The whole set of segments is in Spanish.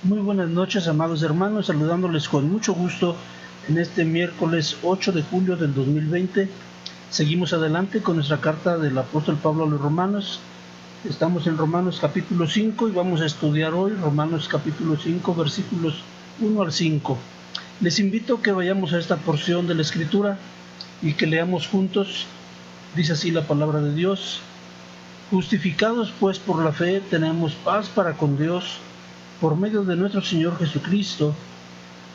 Muy buenas noches, amados hermanos, saludándoles con mucho gusto en este miércoles 8 de julio del 2020. Seguimos adelante con nuestra carta del apóstol Pablo a los Romanos. Estamos en Romanos capítulo 5 y vamos a estudiar hoy Romanos capítulo 5, versículos 1 al 5. Les invito a que vayamos a esta porción de la Escritura y que leamos juntos. Dice así la palabra de Dios: Justificados pues por la fe tenemos paz para con Dios, por medio de nuestro Señor Jesucristo,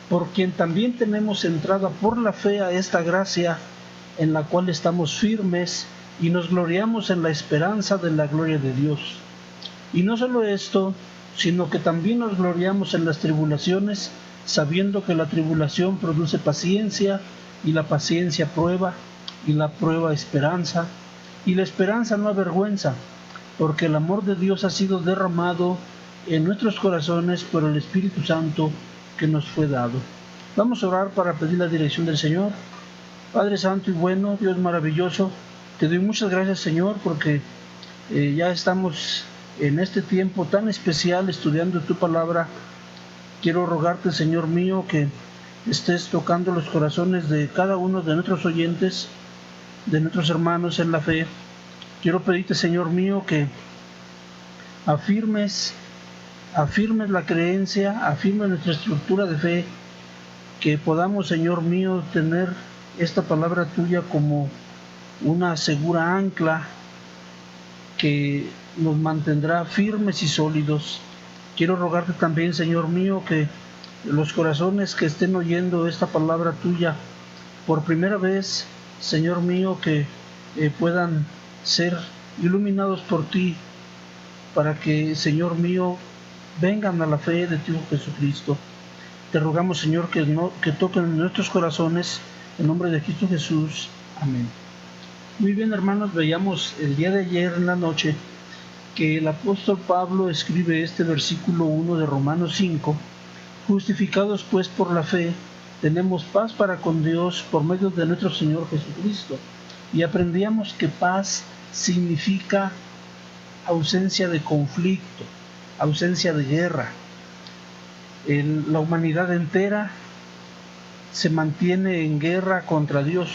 por quien también tenemos entrada por la fe a esta gracia, en la cual estamos firmes y nos gloriamos en la esperanza de la gloria de Dios. Y no solo esto, sino que también nos gloriamos en las tribulaciones, sabiendo que la tribulación produce paciencia, y la paciencia prueba, y la prueba esperanza, y la esperanza no avergüenza, porque el amor de Dios ha sido derramado en nuestros corazones por el Espíritu Santo que nos fue dado. Vamos a orar para pedir la dirección del Señor. Padre Santo y bueno, Dios maravilloso, te doy muchas gracias, Señor, porque ya estamos en este tiempo tan especial estudiando tu palabra. Quiero rogarte, Señor mío, que estés tocando los corazones de cada uno de nuestros oyentes, de nuestros hermanos en la fe. Quiero pedirte, Señor mío, que afirmes la creencia, afirmes nuestra estructura de fe, que podamos, Señor mío, tener esta palabra tuya como una segura ancla que nos mantendrá firmes y sólidos. Quiero rogarte también, Señor mío, que los corazones que estén oyendo esta palabra tuya por primera vez, Señor mío, que puedan ser iluminados por ti, para que, Señor mío, vengan a la fe de tu Hijo Jesucristo. Te rogamos, Señor, que toquen nuestros corazones, en nombre de Cristo Jesús. Amén. Muy bien, hermanos, veíamos el día de ayer en la noche que el apóstol Pablo escribe este versículo 1 de Romanos 5. Justificados pues por la fe, tenemos paz para con Dios por medio de nuestro Señor Jesucristo. Y aprendíamos que paz significa ausencia de conflicto, ausencia de guerra. La humanidad entera se mantiene en guerra contra Dios.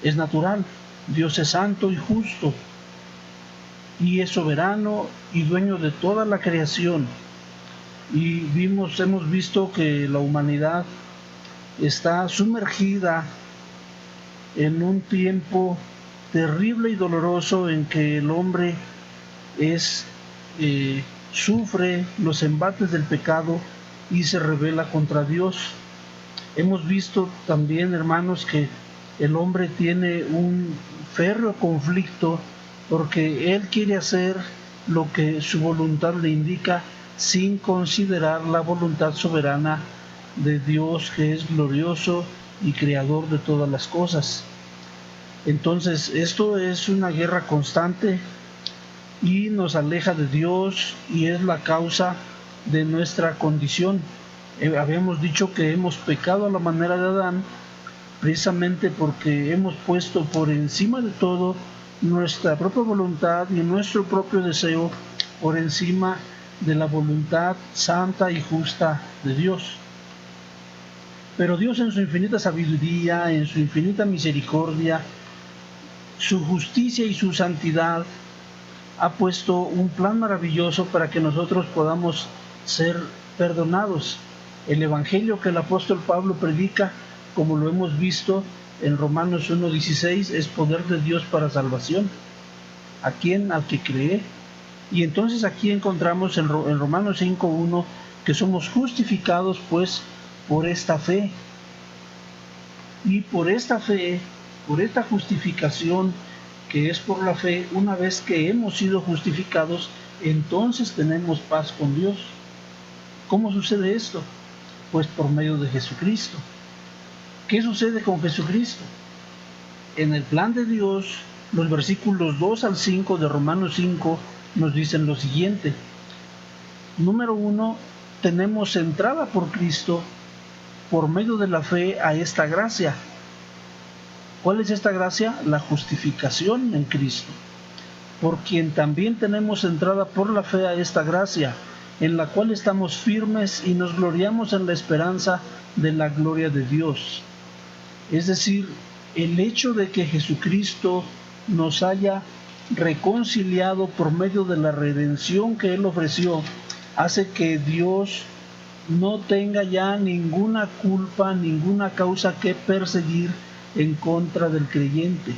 Es natural. Dios es santo y justo, y es soberano y dueño de toda la creación. Y hemos visto que la humanidad está sumergida en un tiempo terrible y doloroso en que el hombre sufre los embates del pecado y se rebela contra Dios. Hemos visto también, hermanos, que el hombre tiene un férreo conflicto porque él quiere hacer lo que su voluntad le indica sin considerar la voluntad soberana de Dios, que es glorioso y creador de todas las cosas. Entonces, esto es una guerra constante y nos aleja de Dios, y es la causa de nuestra condición. Habíamos dicho que hemos pecado a la manera de Adán, precisamente porque hemos puesto por encima de todo nuestra propia voluntad y nuestro propio deseo por encima de la voluntad santa y justa de Dios. Pero Dios, en su infinita sabiduría, en su infinita misericordia, su justicia y su santidad, ha puesto un plan maravilloso para que nosotros podamos ser perdonados. El evangelio que el apóstol Pablo predica, como lo hemos visto en Romanos 1:16, es poder de Dios para salvación. ¿A quién? Al que cree. Y entonces aquí encontramos en Romanos 5:1 que somos justificados pues por esta fe. Y por esta fe, por esta justificación que es por la fe, una vez que hemos sido justificados, entonces tenemos paz con Dios. ¿Cómo sucede esto? Pues por medio de Jesucristo. ¿Qué sucede con Jesucristo? En el plan de Dios, los versículos 2 al 5 de Romanos 5 nos dicen lo siguiente. Número 1, tenemos entrada por Cristo por medio de la fe a esta gracia. ¿Cuál es esta gracia? La justificación en Cristo, por quien también tenemos entrada por la fe a esta gracia, en la cual estamos firmes y nos gloriamos en la esperanza de la gloria de Dios. Es decir, el hecho de que Jesucristo nos haya reconciliado por medio de la redención que Él ofreció, hace que Dios no tenga ya ninguna culpa, ninguna causa que perseguir en contra del creyente,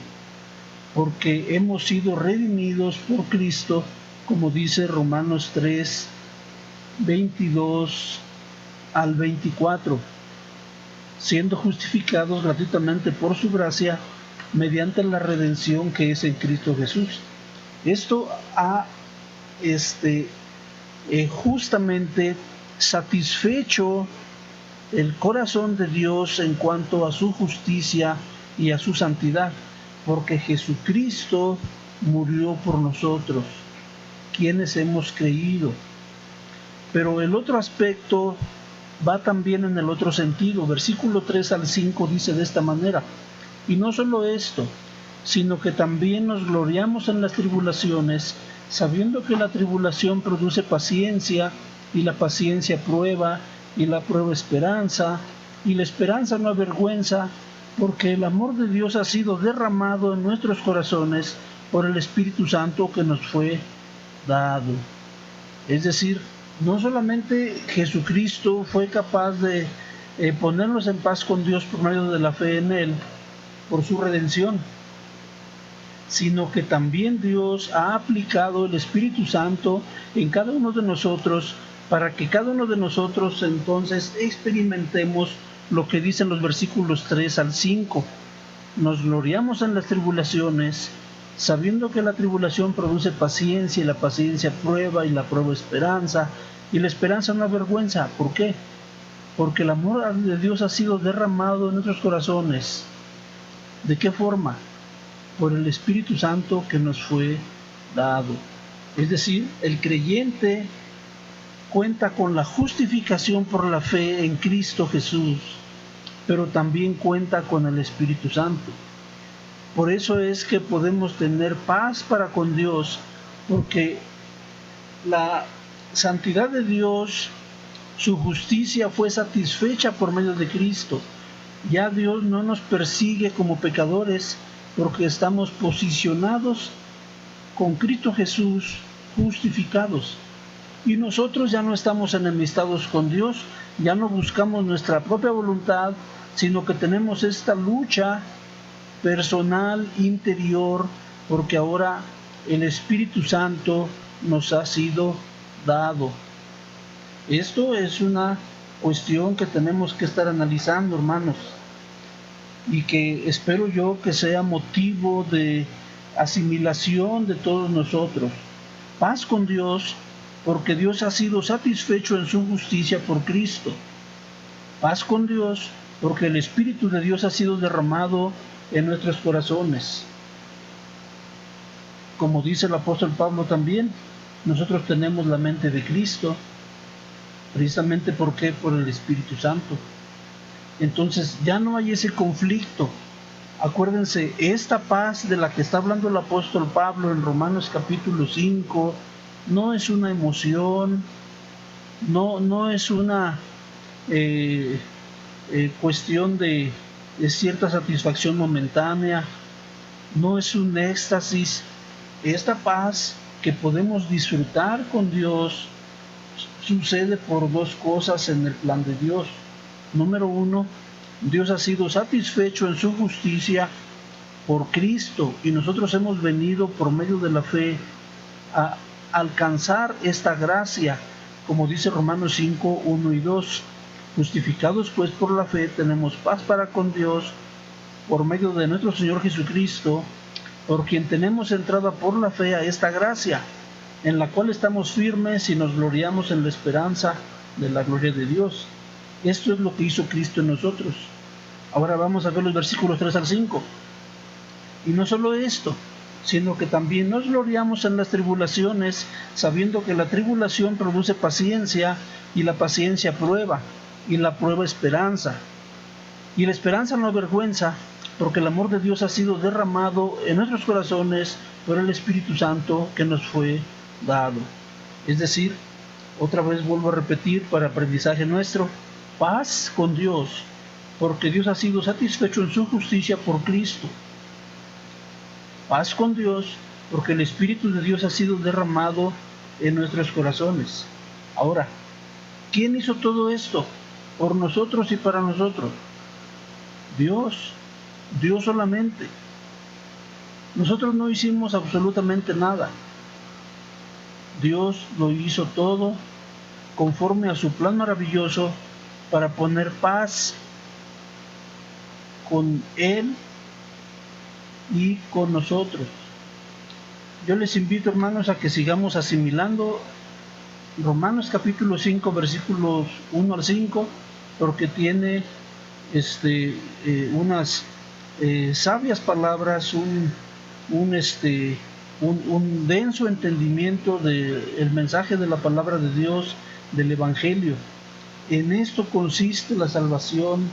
porque hemos sido redimidos por Cristo, como dice Romanos 3, 22 al 24, siendo justificados gratuitamente por su gracia mediante la redención que es en Cristo Jesús. Esto ha justamente satisfecho el corazón de Dios en cuanto a su justicia y a su santidad, porque Jesucristo murió por nosotros, quienes hemos creído. Pero el otro aspecto va también en el otro sentido. Versículo 3 al 5 dice de esta manera: y no solo esto, sino que también nos gloriamos en las tribulaciones, sabiendo que la tribulación produce paciencia, y la paciencia prueba, y la prueba esperanza, y la esperanza no avergüenza, porque el amor de Dios ha sido derramado en nuestros corazones por el Espíritu Santo que nos fue dado. Es decir, no solamente Jesucristo fue capaz de ponernos en paz con Dios por medio de la fe en Él, por su redención, sino que también Dios ha aplicado el Espíritu Santo en cada uno de nosotros, para que cada uno de nosotros entonces experimentemos lo que dicen los versículos 3 al 5. Nos gloriamos en las tribulaciones, sabiendo que la tribulación produce paciencia, y la paciencia prueba, y la prueba esperanza, y la esperanza no avergüenza. ¿Por qué? Porque el amor de Dios ha sido derramado en nuestros corazones. ¿De qué forma? Por el Espíritu Santo que nos fue dado. Es decir, el creyente cuenta con la justificación por la fe en Cristo Jesús, pero también cuenta con el Espíritu Santo. Por eso es que podemos tener paz para con Dios, porque la santidad de Dios, su justicia fue satisfecha por medio de Cristo. Ya Dios no nos persigue como pecadores, porque estamos posicionados con Cristo Jesús, justificados. Y nosotros ya no estamos enemistados con Dios, ya no buscamos nuestra propia voluntad, sino que tenemos esta lucha personal, interior, porque ahora el Espíritu Santo nos ha sido dado. Esto es una cuestión que tenemos que estar analizando, hermanos, y que espero yo que sea motivo de asimilación de todos nosotros. Paz con Dios, porque Dios ha sido satisfecho en su justicia por Cristo. Paz con Dios, porque el Espíritu de Dios ha sido derramado en nuestros corazones. Como dice el apóstol Pablo también, nosotros tenemos la mente de Cristo, precisamente porque por el Espíritu Santo. Entonces ya no hay ese conflicto. Acuérdense, esta paz de la que está hablando el apóstol Pablo en Romanos capítulo 5, no es una emoción, no es una cuestión de cierta satisfacción momentánea, no es un éxtasis. Esta paz que podemos disfrutar con Dios sucede por dos cosas en el plan de Dios. Número uno, Dios ha sido satisfecho en su justicia por Cristo, y nosotros hemos venido por medio de la fe a alcanzar esta gracia, como dice Romanos 5, 1 y 2. Justificados pues por la fe, tenemos paz para con Dios por medio de nuestro Señor Jesucristo, por quien tenemos entrada por la fe a esta gracia, en la cual estamos firmes y nos gloriamos en la esperanza de la gloria de Dios. Esto es lo que hizo Cristo en nosotros. Ahora vamos a ver los versículos 3 al 5. Y no solo esto, sino que también nos gloriamos en las tribulaciones, sabiendo que la tribulación produce paciencia, y la paciencia prueba, y la prueba esperanza. Y la esperanza no avergüenza, porque el amor de Dios ha sido derramado en nuestros corazones por el Espíritu Santo que nos fue dado. Es decir, Otra vez vuelvo a repetir para aprendizaje nuestro, paz con Dios, porque Dios ha sido satisfecho en su justicia por Cristo. Paz con Dios, porque el Espíritu de Dios ha sido derramado en nuestros corazones. Ahora, ¿quién hizo todo esto? Por nosotros y para nosotros. Dios, Dios solamente. Nosotros no hicimos absolutamente nada. Dios lo hizo todo conforme a su plan maravilloso para poner paz con Él y con nosotros. Yo les invito, hermanos, a que sigamos asimilando Romanos capítulo 5, versículos 1 al 5, porque tiene unas sabias palabras, un denso entendimiento del mensaje de la palabra de Dios, del Evangelio. En esto consiste la salvación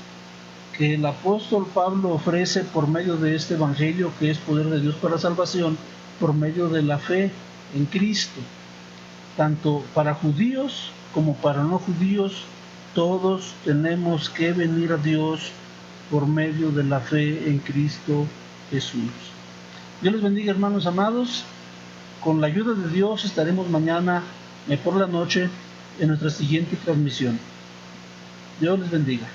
que el apóstol Pablo ofrece por medio de este Evangelio, que es poder de Dios para salvación, por medio de la fe en Cristo. Tanto para judíos como para no judíos, todos tenemos que venir a Dios por medio de la fe en Cristo Jesús. Dios les bendiga, hermanos amados. Con la ayuda de Dios estaremos mañana por la noche en nuestra siguiente transmisión. Dios les bendiga.